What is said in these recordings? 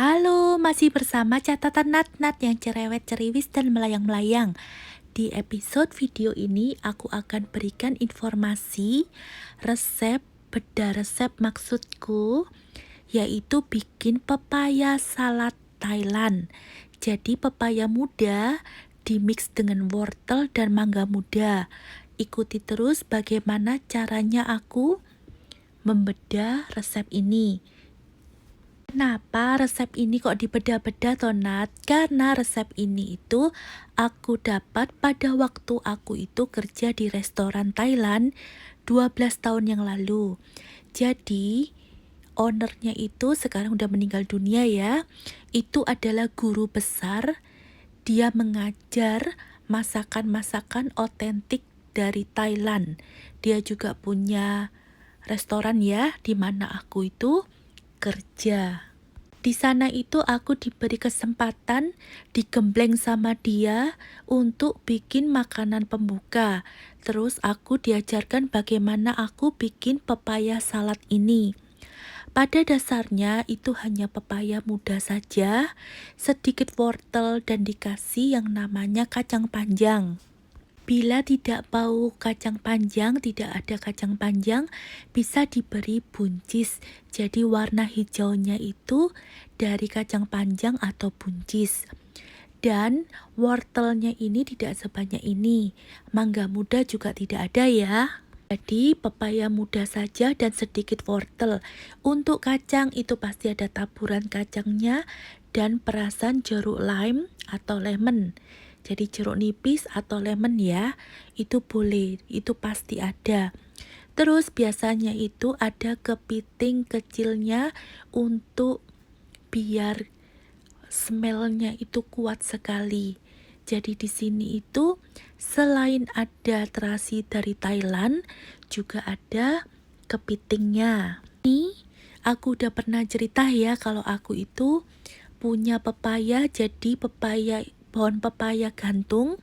Halo, masih bersama catatan Nat-Nat yang cerewet, ceriwis, dan melayang-melayang. Di episode video ini, aku akan berikan informasi resep, bedah resep maksudku, yaitu bikin pepaya salad Thailand. Jadi pepaya muda dimix dengan wortel dan mangga muda. Ikuti terus bagaimana caranya aku membedah resep ini. Kenapa resep ini kok dibedah-bedah Tonat? Karena resep ini itu aku dapat pada waktu aku itu kerja di restoran Thailand 12 tahun yang lalu. Jadi ownernya itu sekarang udah meninggal dunia ya. Itu adalah guru besar. Dia mengajar masakan-masakan otentik dari Thailand. Dia juga punya restoran ya, di mana aku itu kerja. Di sana itu aku diberi kesempatan digembleng sama dia untuk bikin makanan pembuka. Terus aku diajarkan bagaimana aku bikin pepaya salad ini. Pada dasarnya itu hanya pepaya muda saja, sedikit wortel dan dikasih yang namanya kacang panjang. Bila tidak mau kacang panjang, tidak ada kacang panjang, bisa diberi buncis. Jadi warna hijaunya itu dari kacang panjang atau buncis. Dan wortelnya ini tidak sebanyak ini. Mangga muda juga tidak ada ya. Jadi pepaya muda saja dan sedikit wortel. Untuk kacang itu pasti ada taburan kacangnya dan perasan jeruk lime atau lemon. Jadi jeruk nipis atau lemon ya, itu boleh, itu pasti ada. Terus biasanya itu ada kepiting kecilnya untuk biar smellnya itu kuat sekali. Jadi di sini itu selain ada terasi dari Thailand, juga ada kepitingnya. Ini aku udah pernah cerita ya kalau aku itu punya pepaya, jadi pohon pepaya gantung,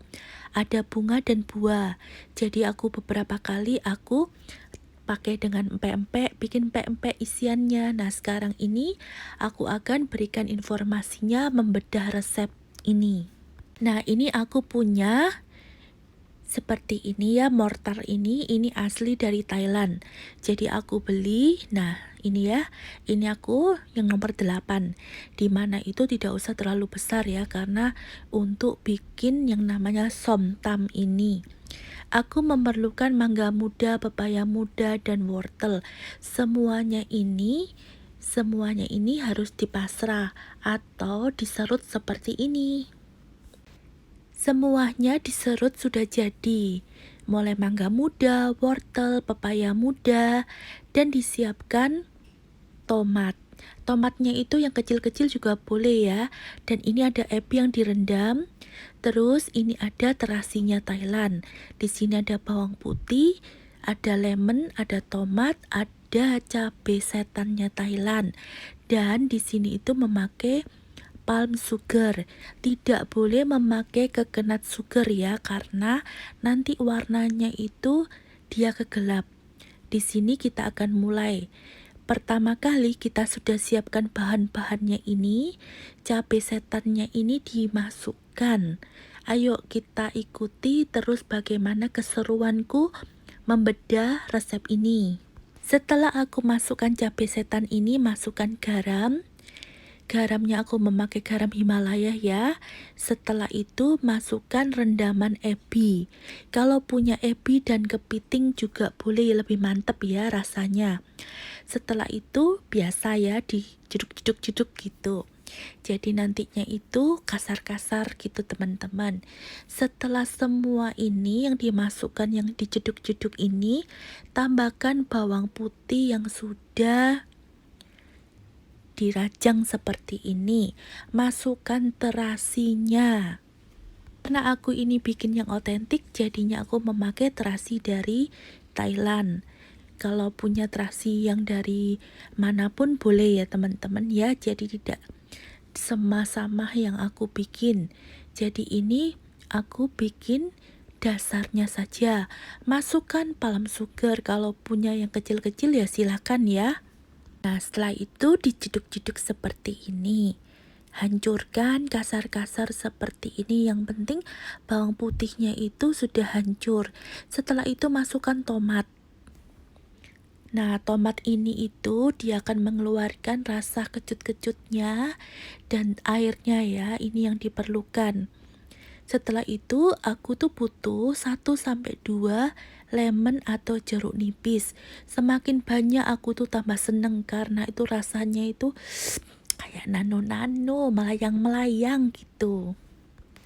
ada bunga dan buah. Jadi aku beberapa kali aku pakai dengan empek-empek, bikin empek-empek isiannya. Nah sekarang ini aku akan berikan informasinya membedah resep ini. Nah ini aku punya seperti ini ya, mortar ini asli dari Thailand. Jadi aku beli, nah ini ya, ini aku yang nomor 8. Dimana itu tidak usah terlalu besar ya, karena untuk bikin yang namanya som tam ini aku memerlukan mangga muda, pepaya muda, dan wortel. Semuanya ini harus dipasrah atau diserut seperti ini. Semuanya diserut sudah jadi, mulai mangga muda, wortel, pepaya muda, dan disiapkan tomat. Tomatnya itu yang kecil-kecil juga boleh ya. Dan ini ada ebi yang direndam. Terus ini ada terasinya Thailand. Di sini ada bawang putih, ada lemon, ada tomat, ada cabai setannya Thailand. Dan di sini itu memakai palm sugar. Tidak boleh memakai coconut sugar ya, karena nanti warnanya itu dia kegelap. Di sini kita akan mulai. Pertama kali kita sudah siapkan bahan-bahannya ini, cabai setannya ini dimasukkan. Ayo kita ikuti terus bagaimana keseruanku membedah resep ini. Setelah aku masukkan cabai setan ini, masukkan garam. Garamnya aku memakai garam Himalaya ya. Setelah itu masukkan rendaman ebi. Kalau punya ebi dan kepiting juga boleh, lebih mantep ya rasanya. Setelah itu biasa ya dijeduk-jeduk gitu. Jadi nantinya itu kasar-kasar gitu teman-teman. Setelah semua ini yang dimasukkan, yang dijeduk-jeduk ini, tambahkan bawang putih yang sudah dirajang seperti ini. Masukkan terasinya. Karena aku ini bikin yang otentik, jadinya aku memakai terasi dari Thailand. Kalau punya terasi yang dari manapun boleh ya teman-teman ya. Jadi tidak sama-sama yang aku bikin. Jadi ini aku bikin dasarnya saja. Masukkan palm sugar, kalau punya yang kecil-kecil ya silahkan ya. Nah setelah itu dijeduk-jeduk seperti ini. hancurkan kasar-kasar seperti ini. Yang penting bawang putihnya itu sudah hancur. Setelah itu masukkan tomat. Nah, tomat ini itu dia akan mengeluarkan rasa kecut-kecutnya dan airnya ya, ini yang diperlukan. Setelah itu aku tuh butuh 1 sampai 2 lemon atau jeruk nipis. Semakin banyak aku tuh tambah seneng karena itu rasanya itu kayak nano-nano, melayang-melayang gitu.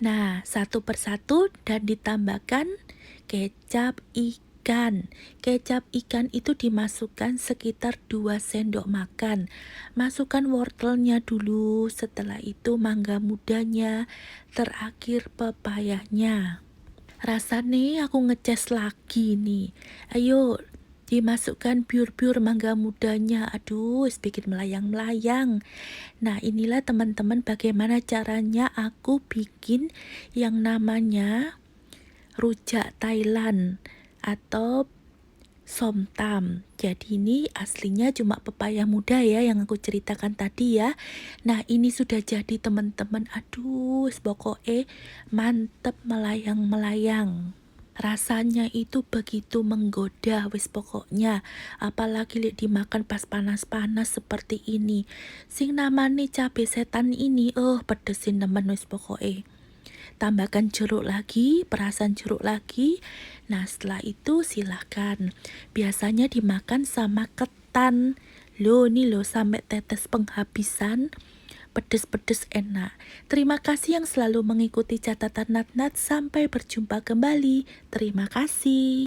Nah, satu persatu dan ditambahkan kecap ikan. Kecap ikan itu dimasukkan sekitar 2 sendok makan. Masukkan wortelnya dulu, setelah itu mangga mudanya, terakhir pepayanya. Rasanya aku ngeces lagi nih. Ayo dimasukkan biur-biur mangga mudanya. Aduh, bikin melayang-melayang. Nah, inilah teman-teman bagaimana caranya aku bikin yang namanya rujak Thailand atau somtam. Jadi ini aslinya cuma pepaya muda ya yang aku ceritakan tadi ya. Nah, ini sudah jadi teman-teman. Aduh, pokoknya mantep melayang-melayang. Rasanya itu begitu menggoda wis pokoknya, apalagi lek dimakan pas panas-panas seperti ini. Sing namane cabe setan ini, pedesin nemen wis pokoknya. Tambahkan jeruk lagi, perasan jeruk lagi. Nah, setelah itu silahkan. Biasanya dimakan sama ketan. Loh, ini loh sampai tetes penghabisan. Pedes-pedes enak. Terima kasih yang selalu mengikuti catatan Natnat. Sampai berjumpa kembali. Terima kasih.